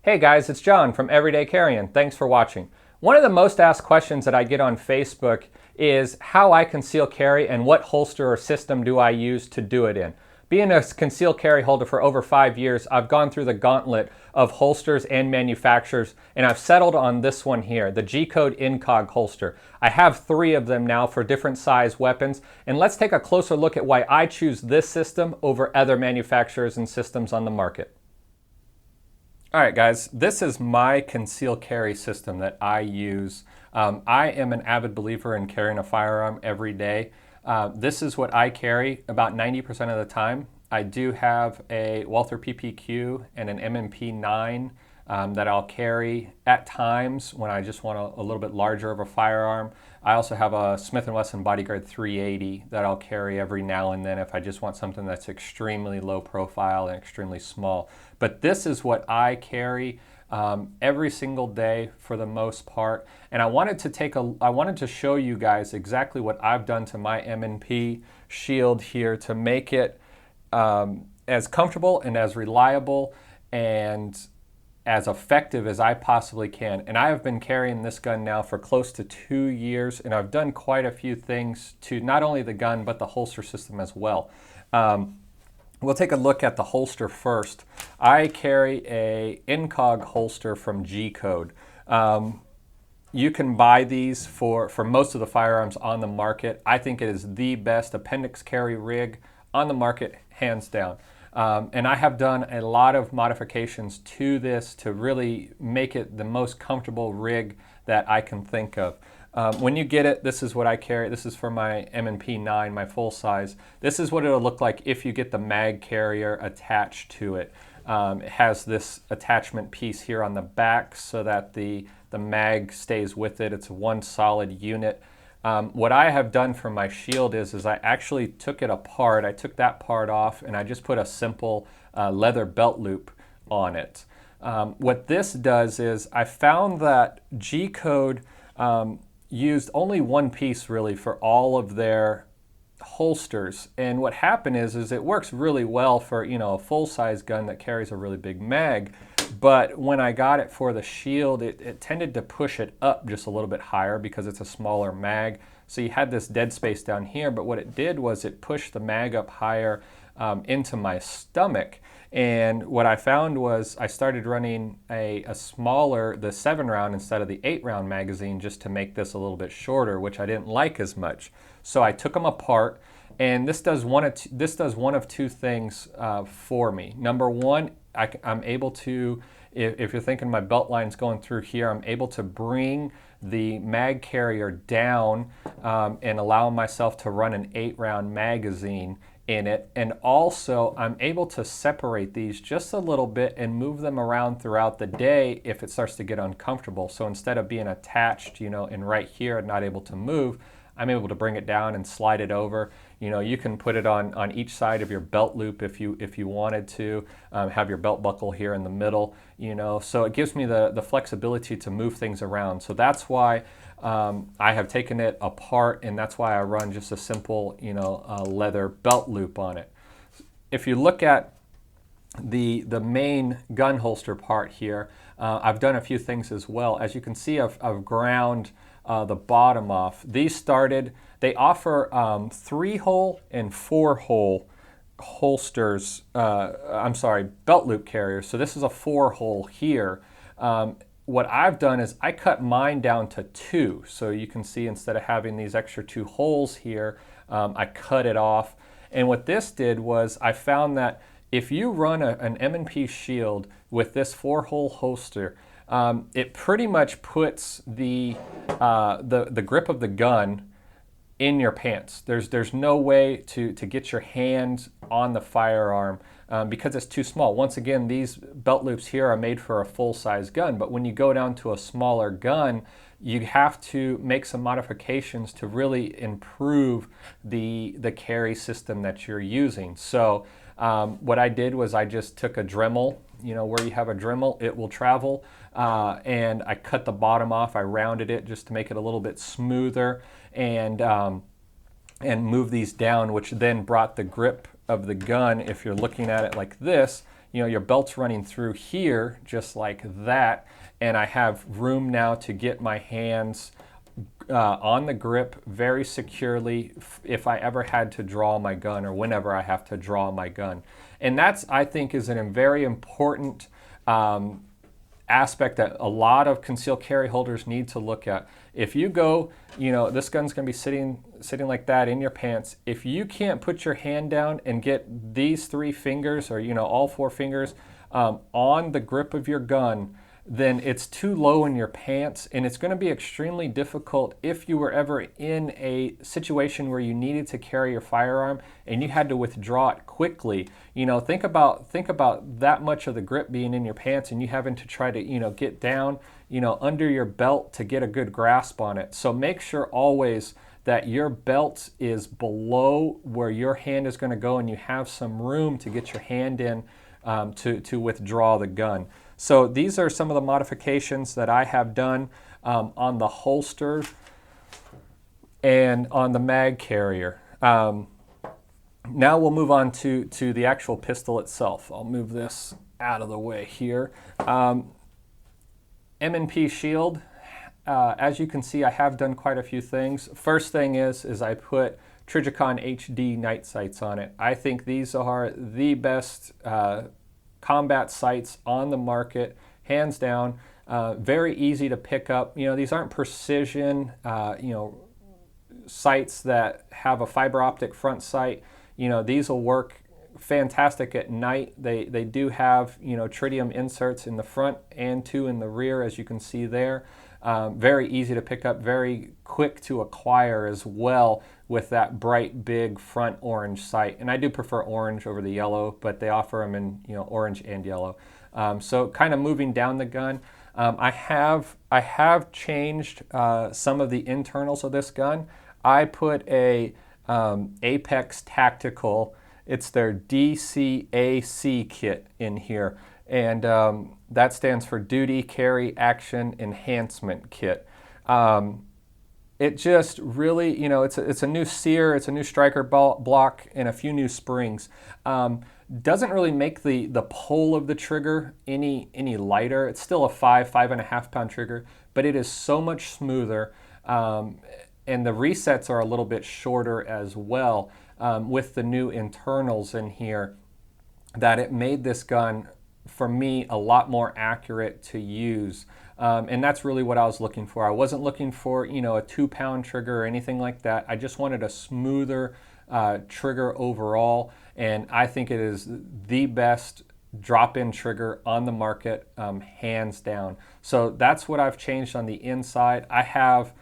Hey guys, it's John from Everyday Carrying. Thanks for watching. One of the most asked questions that I get on Facebook is how I conceal carry and what holster or system do I use to do it in. Being a concealed carry holder for over 5 years, I've gone through the gauntlet of holsters and manufacturers, and I've settled on this one here, the G-Code INCOG holster. I have 3 of them now for different size weapons, and let's take a closer look at why I choose this system over other manufacturers and systems on the market. All right, guys, this is my concealed carry system that I use. I am an avid believer in carrying a firearm every day. This is what I carry about 90% of the time. I do have a Walther PPQ and an MMP9 that I'll carry at times when I just want a little bit larger of a firearm. I also have a Smith & Wesson Bodyguard 380 that I'll carry every now and then if I just want something that's extremely low profile and extremely small. But this is what I carry every single day for the most part. And I wanted to show you guys exactly what I've done to my M&P shield here to make it as comfortable and as reliable and as effective as I possibly can. And I have been carrying this gun now for close to 2 years, and I've done quite a few things to not only the gun but the holster system as well. We'll take a look at the holster first. I carry a INCOG holster from G-Code. You can buy these for most of the firearms on the market. I think it is the best appendix carry rig on the market, hands down. And I have done a lot of modifications to this to really make it the most comfortable rig that I can think of. When you get it, this is what I carry. This is for my MMP9, my full size. This is what it'll look like if you get the mag carrier attached to it. It has this attachment piece here on the back so that the mag stays with it. It's one solid unit. What I have done for my shield is I actually took it apart. I took that part off and I just put a simple leather belt loop on it. What this does is I found that G-Code used only one piece really for all of their holsters, and what happened is it works really well for a full-size gun that carries a really big mag, but when I got it for the shield it tended to push it up just a little bit higher because it's a smaller mag, so you had this dead space down here, but what it did was it pushed the mag up higher into my stomach. And what I found was I started running a smaller, the 7-round instead of the 8-round magazine, just to make this a little bit shorter, which I didn't like as much. So I took them apart, and this does one of two things for me. Number one, I'm able to, if you're thinking my belt line's going through here, I'm able to bring the mag carrier down and allow myself to run an 8-round magazine in it, and also I'm able to separate these just a little bit and move them around throughout the day if it starts to get uncomfortable. So instead of being attached, and right here and not able to move, I'm able to bring it down and slide it over. You can put it on each side of your belt loop if you wanted to, have your belt buckle here in the middle, so it gives me the flexibility to move things around. So that's why I have taken it apart, and that's why I run just a simple, leather belt loop on it. If you look at the main gun holster part here, I've done a few things as well. As you can see, I've ground the bottom off. They offer 3-hole and 4-hole holsters, belt loop carriers. So this is a 4-hole here. What I've done is I cut mine down to 2. So you can see instead of having these extra 2 holes here, I cut it off. And what this did was I found that if you run an M&P shield with this 4-hole holster, it pretty much puts the grip of the gun in your pants. There's no way to get your hands on the firearm because it's too small. Once again, these belt loops here are made for a full-size gun, but when you go down to a smaller gun, you have to make some modifications to really improve the carry system that you're using. So what I did was I just took a Dremel, where you have a Dremel, it will travel, and I cut the bottom off. I rounded it just to make it a little bit smoother, and move these down, which then brought the grip of the gun, if you're looking at it like this, your belt's running through here just like that, and I have room now to get my hands on the grip very securely if I ever had to draw my gun, or whenever I have to draw my gun. And that's, I think, is a very important aspect that a lot of concealed carry holders need to look at. If you go, this gun's going to be sitting like that in your pants. If you can't put your hand down and get these 3 fingers, or all 4 fingers on the grip of your gun, then it's too low in your pants, and it's going to be extremely difficult if you were ever in a situation where you needed to carry your firearm and you had to withdraw it quickly. Think about that much of the grip being in your pants, and you having to try to get down under your belt to get a good grasp on it. So make sure always that your belt is below where your hand is going to go, and you have some room to get your hand in to withdraw the gun. So these are some of the modifications that I have done on the holster and on the mag carrier. Now we'll move on to the actual pistol itself. I'll move this out of the way here. M&P Shield, as you can see, I have done quite a few things. First thing is I put Trijicon HD night sights on it. I think these are the best combat sights on the market, hands down. Very easy to pick up. These aren't precision, sights that have a fiber optic front sight. These will work fantastic at night. They do have tritium inserts in the front and 2 in the rear, as you can see there. Very easy to pick up, very quick to acquire as well, with that bright big front orange sight. And I do prefer orange over the yellow, but they offer them in orange and yellow. So kind of moving down the gun, I have changed some of the internals of this gun. I put a Apex Tactical, it's their DCAC kit in here, and that stands for Duty Carry Action Enhancement Kit. It just really, it's a new sear, it's a new striker block, and a few new springs. Doesn't really make the pull of the trigger any lighter. It's still a 5.5 pound trigger, but it is so much smoother, and the resets are a little bit shorter as well, with the new internals in here, that it made this gun, for me, a lot more accurate to use. And that's really what I was looking for. I wasn't looking for, a 2-pound trigger or anything like that. I just wanted a smoother trigger overall, and I think it is the best drop-in trigger on the market, hands down. So that's what I've changed on the inside. I have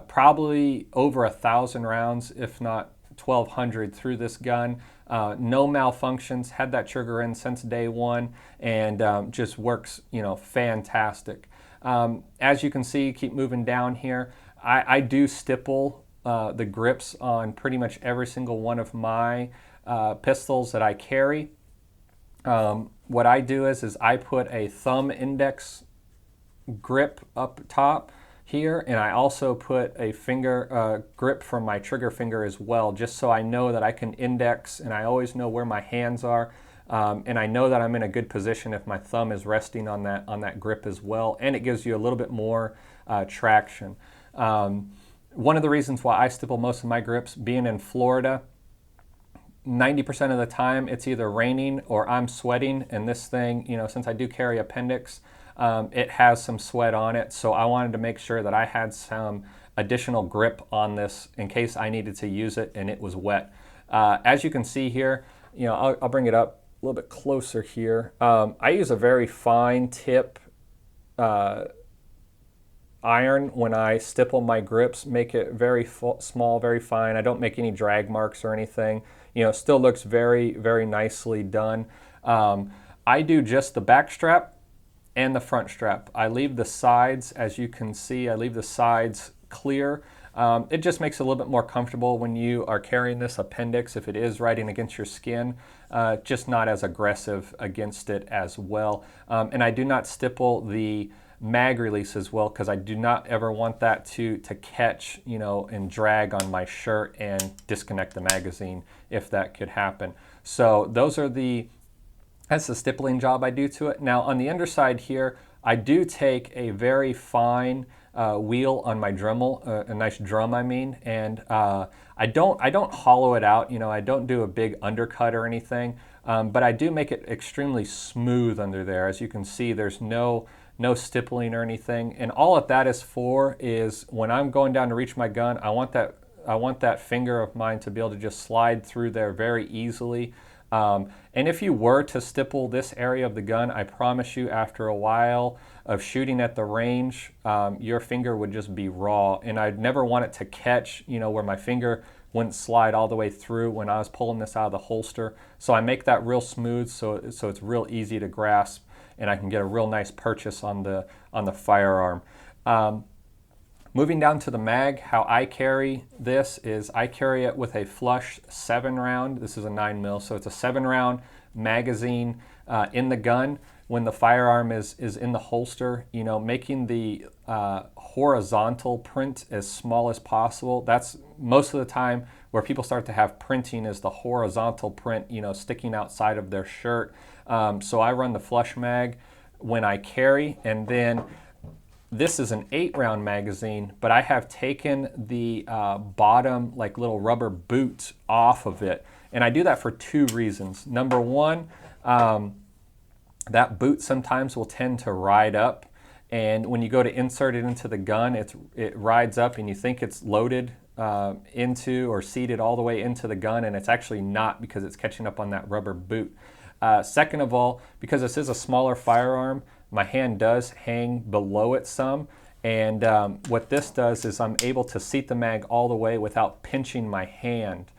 probably over 1,000 rounds, if not 1,200 through this gun. No malfunctions, had that trigger in since day one, and just works fantastic. As you can see, keep moving down here, I do stipple the grips on pretty much every single one of my pistols that I carry. What I do is I put a thumb index grip up top here, and I also put a finger grip from my trigger finger as well, just so I know that I can index, and I always know where my hands are, and I know that I'm in a good position if my thumb is resting on that grip as well, and it gives you a little bit more traction. One of the reasons why I stipple most of my grips, being in Florida, 90% of the time it's either raining or I'm sweating, and this thing, since I do carry appendix, it has some sweat on it, so I wanted to make sure that I had some additional grip on this in case I needed to use it and it was wet. As you can see here, I'll bring it up a little bit closer here. I use a very fine tip iron when I stipple my grips, make it very small, very fine. I don't make any drag marks or anything. Still looks very, very nicely done. I do just the back strap and the front strap. I leave the sides, as you can see, I leave the sides clear. It just makes it a little bit more comfortable when you are carrying this appendix, if it is riding against your skin, just not as aggressive against it as well. And I do not stipple the mag release as well, because I do not ever want that to catch, and drag on my shirt and disconnect the magazine, if that could happen. So those are the That's the stippling job I do to it. Now on the underside here, I do take a very fine wheel on my Dremel, a nice drum I mean, and I don't hollow it out. You know, I don't do a big undercut or anything, but I do make it extremely smooth under there. As you can see, there's no stippling or anything, and all that is for is when I'm going down to reach my gun, I want that finger of mine to be able to just slide through there very easily. And if you were to stipple this area of the gun, I promise you after a while of shooting at the range, your finger would just be raw. And I'd never want it to catch, you know, where my finger wouldn't slide all the way through when I was pulling this out of the holster. So I make that real smooth so it's real easy to grasp and I can get a real nice purchase on the firearm. Moving down to the mag, how I carry this is I carry it with a flush 7-round. This is a 9mm, so it's a 7-round magazine in the gun. When the firearm is in the holster, you know, making the horizontal print as small as possible. That's most of the time where people start to have printing is the horizontal print, you know, sticking outside of their shirt. So I run the flush mag when I carry, and then this is an 8-round magazine, but I have taken the bottom, like little rubber boot off of it. And I do that for 2 reasons. Number one, that boot sometimes will tend to ride up. And when you go to insert it into the gun, it rides up and you think it's loaded into or seated all the way into the gun, and it's actually not because it's catching up on that rubber boot. Second of all, because this is a smaller firearm, my hand does hang below it some, and what this does is I'm able to seat the mag all the way without pinching my hand.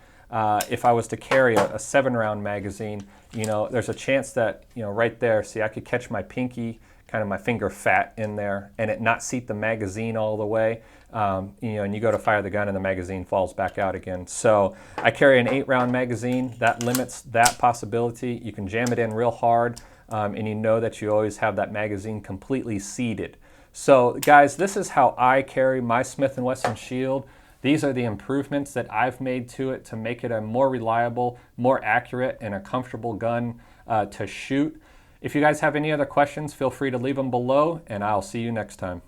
If I was to carry a 7-round magazine, you know, there's a chance that, you know, right there, see, I could catch my pinky, kind of my finger fat in there, and it not seat the magazine all the way. You know, and you go to fire the gun and the magazine falls back out again. So I carry an 8-round magazine. That limits that possibility. You can jam it in real hard, and you know that you always have that magazine completely seated. So guys, this is how I carry my Smith & Wesson Shield. These are the improvements that I've made to it to make it a more reliable, more accurate, and a comfortable gun to shoot. If you guys have any other questions, feel free to leave them below, and I'll see you next time.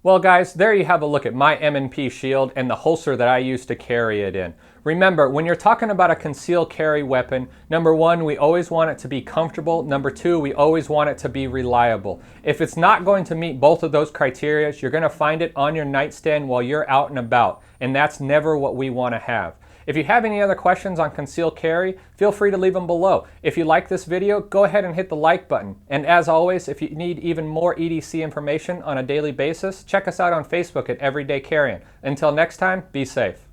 Well guys, there you have a look at my M&P Shield and the holster that I use to carry it in. Remember, when you're talking about a concealed carry weapon, number one, we always want it to be comfortable. Number two, we always want it to be reliable. If it's not going to meet both of those criteria, you're going to find it on your nightstand while you're out and about, and that's never what we want to have. If you have any other questions on concealed carry, feel free to leave them below. If you like this video, go ahead and hit the like button. And as always, if you need even more EDC information on a daily basis, check us out on Facebook at Everyday Carrying. Until next time, be safe.